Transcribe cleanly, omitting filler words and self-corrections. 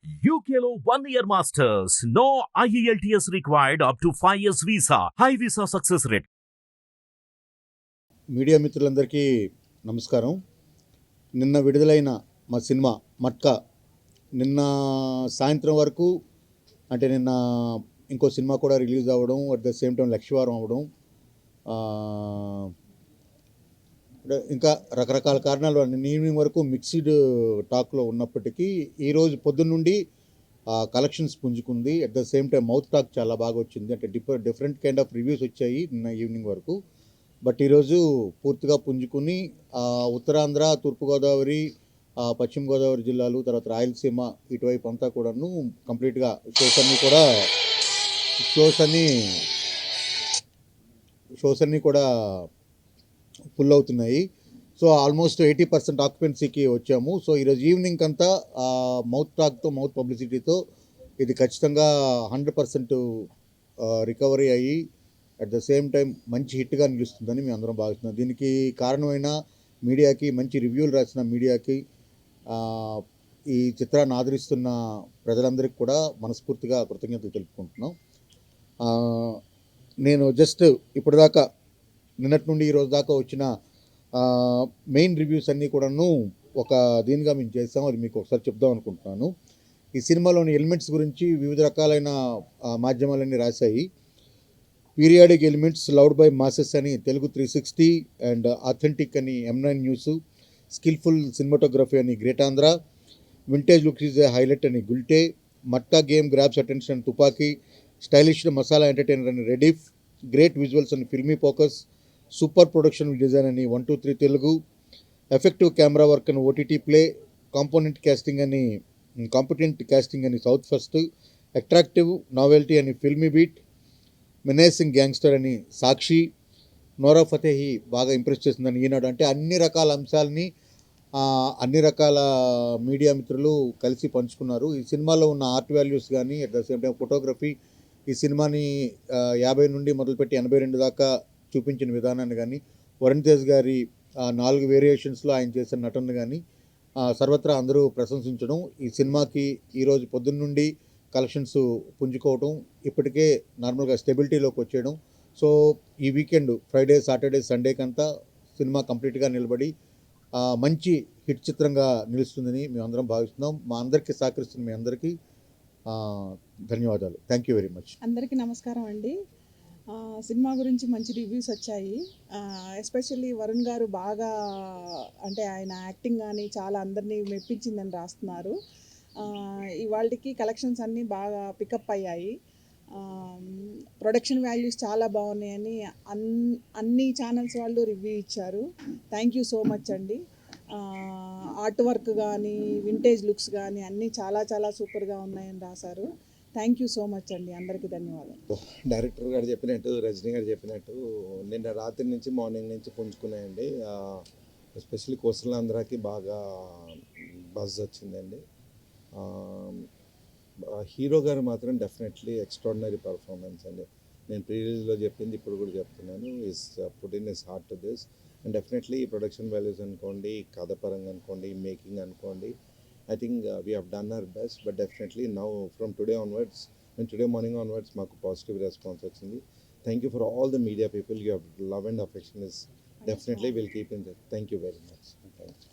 UKLO 1 year masters. No IELTS required up to 5 years visa. High visa success rate. Media మిత్రులందరికీ నమస్కారం. నిన్న విడుదలైన మా సినిమా మట్కా నిన్న సాయంత్రం వరకు, అంటే నిన్న ఇంకో సినిమా కూడా రిలీజ్ అవ్వడం, అట్ ద సేమ్ టైం లక్షవారం అవ్వడం, ఇంకా రకరకాల కారణాలు నిన్న ఈవినింగ్ వరకు మిక్స్డ్ టాక్లో ఉన్నప్పటికీ ఈరోజు పొద్దున్న నుండి కలెక్షన్స్ పుంజుకుంది. At the same time mouth talk చాలా బాగా వచ్చింది. అంటే డిఫరెంట్ కైండ్ ఆఫ్ రివ్యూస్ వచ్చాయి నిన్న ఈవినింగ్ వరకు. బట్ ఈరోజు పూర్తిగా పుంజుకుని ఉత్తరాంధ్ర, తూర్పుగోదావరి, పశ్చిమ గోదావరి జిల్లాలు, తర్వాత రాయలసీమ ఇటువైపు అంతా కూడాను కంప్లీట్గా షోస్ అన్నీ కూడా ఫుల్ అవుతున్నాయి. సో ఆల్మోస్ట్ 80% ఆక్యుపెన్సీకి వచ్చాము. సో ఈరోజు ఈవినింగ్ అంతా మౌత్ టాక్తో, మౌత్ పబ్లిసిటీతో ఇది ఖచ్చితంగా 100% రికవరీ అయ్యి అట్ ద సేమ్ టైం మంచి హిట్గా నిలుస్తుందని మేము అందరం భావిస్తున్నాం. దీనికి కారణమైన మీడియాకి, మంచి రివ్యూలు రాసిన మీడియాకి, ఈ చిత్రాన్ని ఆదరిస్తున్న ప్రజలందరికీ కూడా మనస్ఫూర్తిగా కృతజ్ఞతలు తెలుపుకుంటున్నాం. నేను జస్ట్ ఇప్పటిదాకా నిన్నటి నుండి ఈరోజు దాకా వచ్చిన మెయిన్ రివ్యూస్ అన్నీ కూడాను ఒక దీనిగా మేము చేస్తాము. అది మీకు ఒకసారి చెప్దాం అనుకుంటున్నాను. ఈ సినిమాలోని ఎలిమెంట్స్ గురించి వివిధ రకాలైన మాధ్యమాలన్నీ రాశాయి. Periodic elements loved by masses అని తెలుగు 360 అండ్ ఆథెంటిక్ అని M9 న్యూస్, స్కిల్ఫుల్ సినిమాటోగ్రఫీ అని great Andhra, vintage looks is a highlight అని Gulte, Matka game grabs attention Tupaki, stylish masala entertainer అని రెడీఫ్, గ్రేట్ విజువల్స్ అని Filmy Focus, super production design అని 123 తెలుగు, ఎఫెక్టివ్ కెమెరా వర్క్ అని OTT play, competent casting అని South First, attractive novelty అని Filmy beat, మెనేసింగ్ gangster అని సాక్షి, నోరా Fatehi బాగా ఇంప్రెస్ చేసిందని ఈనాడు. అంటే అన్ని రకాల అంశాలని అన్ని రకాల మీడియా మిత్రులు కలిసి పంచుకున్నారు. ఈ సినిమాలో ఉన్న ఆర్ట్ వాల్యూస్ కానీ, at the same time photography, ఈ సినిమాని 50 నుండి మొదలుపెట్టి 82 దాకా చూపించిన విధానాన్ని కానీ, వరుణ్ తేజ్ గారి 4 వేరియేషన్స్లో ఆయన చేసిన నటన కానీ సర్వత్రా అందరూ ప్రశంసించడం, ఈ సినిమాకి ఈరోజు పొద్దున్న నుండి కలెక్షన్స్ పుంజుకోవడం, ఇప్పటికే నార్మల్గా స్టెబిలిటీలోకి వచ్చేయడం. సో ఈ వీకెండ్ ఫ్రైడే, సాటర్డే, సండేకంతా సినిమా కంప్లీట్గా నిలబడి మంచి హిట్ చిత్రంగా నిలుస్తుందని మేము అందరం భావిస్తున్నాం. మా అందరికీ సహకరిస్తున్న మీ అందరికీ ధన్యవాదాలు. Thank you very much. అందరికీ నమస్కారం అండి. సినిమా గురించి మంచి రివ్యూస్ వచ్చాయి. ఎస్పెషల్లీ వరుణ్ గారు బాగా, అంటే ఆయన యాక్టింగ్ కానీ చాలా అందరినీ మెప్పించిందని రాస్తున్నారు. ఇవాళకి కలెక్షన్స్ అన్నీ బాగా పికప్ అయ్యాయి. ప్రొడక్షన్ వాల్యూస్ చాలా బాగున్నాయని అన్ని ఛానల్స్ వాళ్ళు రివ్యూ ఇచ్చారు. థ్యాంక్ యూ సో మచ్ అండి. ఆర్ట్ వర్క్ కానీ, వింటేజ్ లుక్స్ కానీ అన్నీ చాలా చాలా సూపర్గా ఉన్నాయని రాశారు. థ్యాంక్ యూ సో మచ్ అండి. అందరికీ ధన్యవాదాలు. డైరెక్టర్ గారు చెప్పినట్టు, రజనీ గారు చెప్పినట్టు నిన్న రాత్రి నుంచి మార్నింగ్ నుంచి పుంజుకున్నాయండి. ఎస్పెషల్లీ కోస్టలాంధ్రాకి బాగా బజ్ వచ్చిందండి. హీరో గారు మాత్రం డెఫినెట్లీ ఎక్స్ట్రాడినరీ పర్ఫార్మెన్స్ అండి. నేను ప్రీవియస్లో చెప్పింది ఇప్పుడు కూడా చెప్తున్నాను. Is put in is heart to this. And definitely ఈ ప్రొడక్షన్ వాల్యూస్ అనుకోండి, కథ పరంగా అనుకోండి, మేకింగ్ అనుకోండి, I think we have done our best, but definitely now from today onwards, and today morning onwards, మాకు పాజిటివ్ రెస్పాన్స్ వచ్చింది. Thank you for all the media people. Your love and affection is definitely will keep in there. Thank you very much. Thanks.